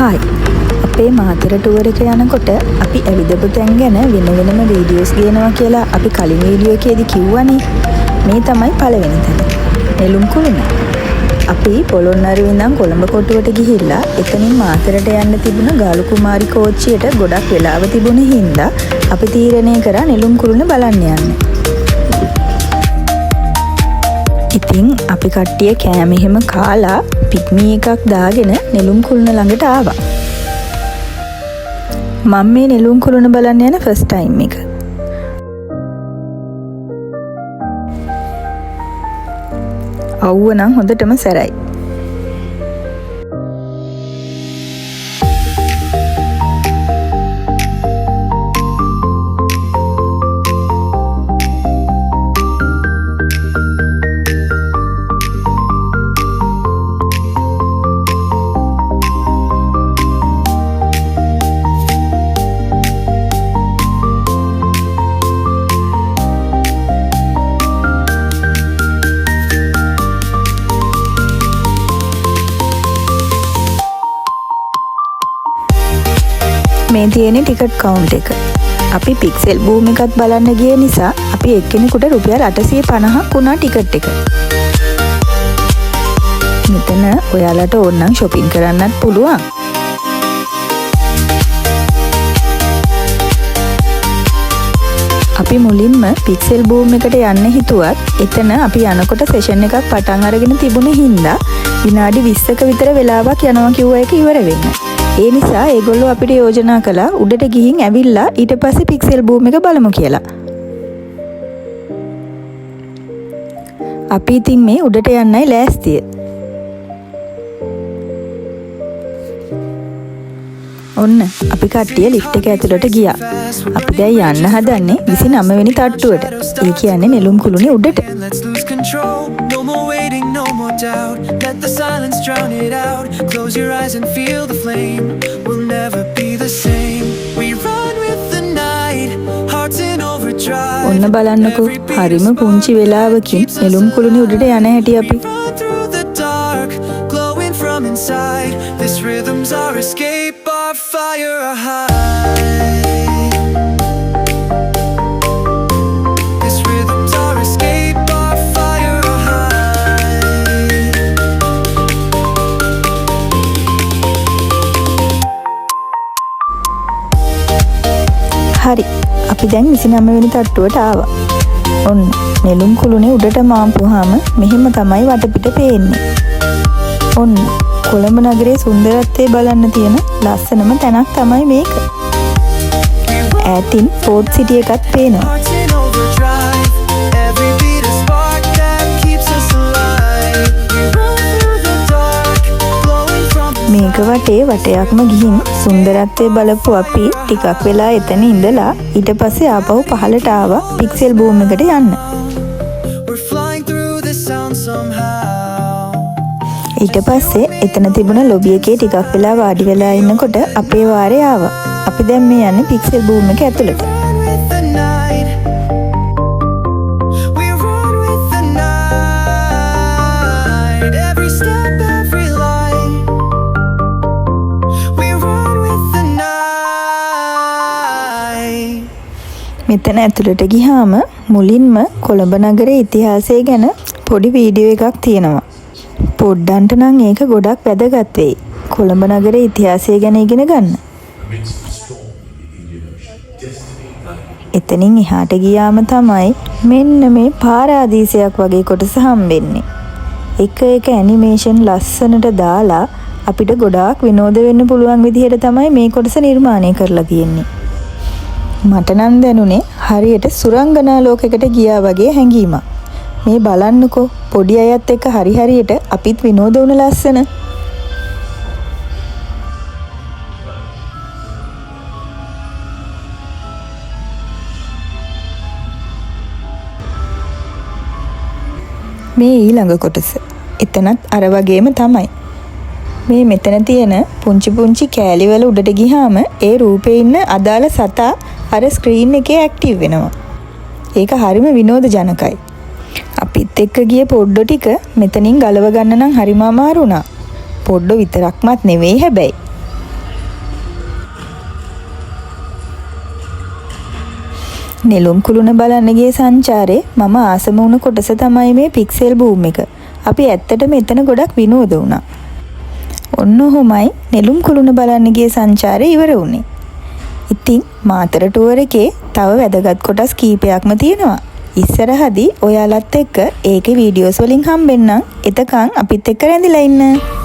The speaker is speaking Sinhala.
හායි අපේ මාතර ටුවර් එක යනකොට අපි ඇවිදපු තැන් ගැන වෙන වෙනම වීඩියෝස් ගේනවා කියලා අපි කලින් වීඩියෝ එකේදී කිව්වනේ. මේ තමයි පළවෙනි තැන. නෙළුම් කුළුණ. අපි පොළොන්නරුවේ ඉඳන් කොළඹ කොටුවට ගිහිල්ලා එතනින් මාතරට යන්න තිබුණ ගාලු කුමාරි කෝච්චියට ගොඩක් වෙලාව තිබුණ හින්දා අපි තීරණය කරා නෙළුම් කුළුණ බලන්න යන්න. ඉතින් අපි කට්ටිය කෑම එහෙම කාලා පික්මී එකක් දාගෙන නෙළුම් කුළුණ ළඟට ආවා. මම මේ නෙළුම් කුළුණ බලන්න යන ෆස්ට් ටයිම් එක. අවුව නම් හොඳටම සැරයි. මේ තියෙන්නේ ටිකට් කවුන්ට් එක. අපි පික්සෙල් බූම් එකත් බලන්න ගිය නිසා අපි එක්කෙනෙකුට රුපියල් 850ක් වුණා ටිකට් එක. මෙතන ඔයාලට ඕන නම් shopping කරන්නත් පුළුවන්. අපි මුලින්ම පික්සෙල් බූම් එකට යන්න හිතුවත් එතන අපි යනකොට සෙෂන් එකක් පටන් අරගෙන තිබුණ හින්දා විනාඩි 20ක විතර වෙලාවක් යනවා කිව්වා එක ඉවර වෙන්න. ඒ නිසා ඒගොල්ලෝ අපිට යෝජනා කළා උඩට ගිහින් ඇවිල්ලා ඊට පස්සේ පික්සෙල් බූම් එක බලමු කියලා. අපි ඉතින් මේ උඩට යන්නයි ලෑස්තිය. ඔන්න අපි කට්ටිය ලිෆ්ට් එක ඇතුළට ගියා. අපි දැන් යන්න හදන්නේ 29 වෙනි තට්ටුවට. ඒ කියන්නේ නෙළුම් කුළුණේ උඩට. No more doubt, let the silence drown it out. Close your eyes and feel the flame. We'll never be the same. We run with the night, hearts in overdrive. ඔන්න බලන්නකෝ හරිම පුංචි වෙලාවකින් නෙළුම් කුළුණේ උඩට යන හැටි අපි. Through the dark, glowing from inside. This rhythm's our escape, our fire, our high. හරි අපි දැන් 29 වෙනි තට්ටුවට ආවා. ඔන්න නෙළුම් කුළුණේ උඩට මාම්පුවාම මෙහෙම තමයි වටපිට පේන්නේ. ඔන්න කොළඹ නගරයේ සුන්දරත්වය බලන්න තියෙන ලස්සනම තැනක් තමයි මේක. ඈතින් ෆෝර්ට් සිටි එකත් පේනවා. මේක වටේ වටයක්ම ගිහින් සුන්දරත්වය බලපු අපි ටිකක් වෙලා එතන ඉඳලා ඊට පස්සේ ආපහු පහළට ආවා පික්සෙල් බූම් එකට යන්න. ඊට පස්සේ එතන තිබුණ ලොබි එකේ ටිකක් වෙලා වාඩි වෙලා ඉන්නකොට අපේ වාරේ ආවා. අපි දැන් මේ යන්නේ පික්සෙල් බූම් එක ඇතුළට. මෙතන ඇතුළට ගියාම මුලින්ම කොළඹ නගරයේ ඉතිහාසය ගැන පොඩි වීඩියෝ එකක් තියෙනවා. පොඩ්ඩන්ට නම් ඒක ගොඩක් වැදගත් වෙයි. කොළඹ නගරයේ ඉතිහාසය ගැන ඉගෙන ගන්න. එතනින් එහාට ගියාම තමයි මෙන්න මේ පාරාදීසයක් වගේ කොටස හම්බෙන්නේ. එක එක ඇනිමේෂන් ලස්සනට දාලා අපිට ගොඩාක් විනෝද වෙන්න පුළුවන් විදිහට තමයි මේ කොටස නිර්මාණය කරලා තියෙන්නේ. මට නම් දැනුනේ හරියට සුරංගනා ලෝකයකට ගියා වගේ හැඟීමක්. මේ බලන්නකෝ පොඩි අයත් එක්ක හරියට අපිත් විනෝද වුණ ලස්සන. මේ ඊළඟ කොටස. එතනත් අර වගේම තමයි. මේ මෙතන තියෙන පුංචි පුංචි කෑලි වල උඩට ගියාම ඒ රූපේ ඉන්න අදාළ සතා අර ස්ක්‍රීන් එකේ ඇක්ටිව් වෙනවා. ඒක හරිම විනෝද ජනකයි. අපිත් එක්ක ගිය පොඩ්ඩෝ ටික මෙතනින් ගලව ගන්න නම් හරිම අමාරු වුණා. පොඩ්ඩෝ විතරක්මත් නෙවෙයි හැබැයි. නෙළුම් කුළුණ බලන්න ගිය සංචාරේ මම ආසම වුණ කොටස තමයි මේ පික්සෙල් බූම් එක. අපි ඇත්තටම එතන ගොඩක් විනෝද වුණා. ඔන්න ඔහොමයි නෙළුම් කුළුණ බලන්න ගිය සංචාරේ ඉවර වුණේ. ඉතින් මාතර ටුවර් එකේ තව වැදගත් කොටස් කීපයක්ම තියෙනවා. ඉස්සරහදී ඔයාලත් එක්ක ඒකේ වීඩියෝස් වලින් හම්බෙන්නම්. එතකන් අපිත් එක්ක රැඳිලා ඉන්න.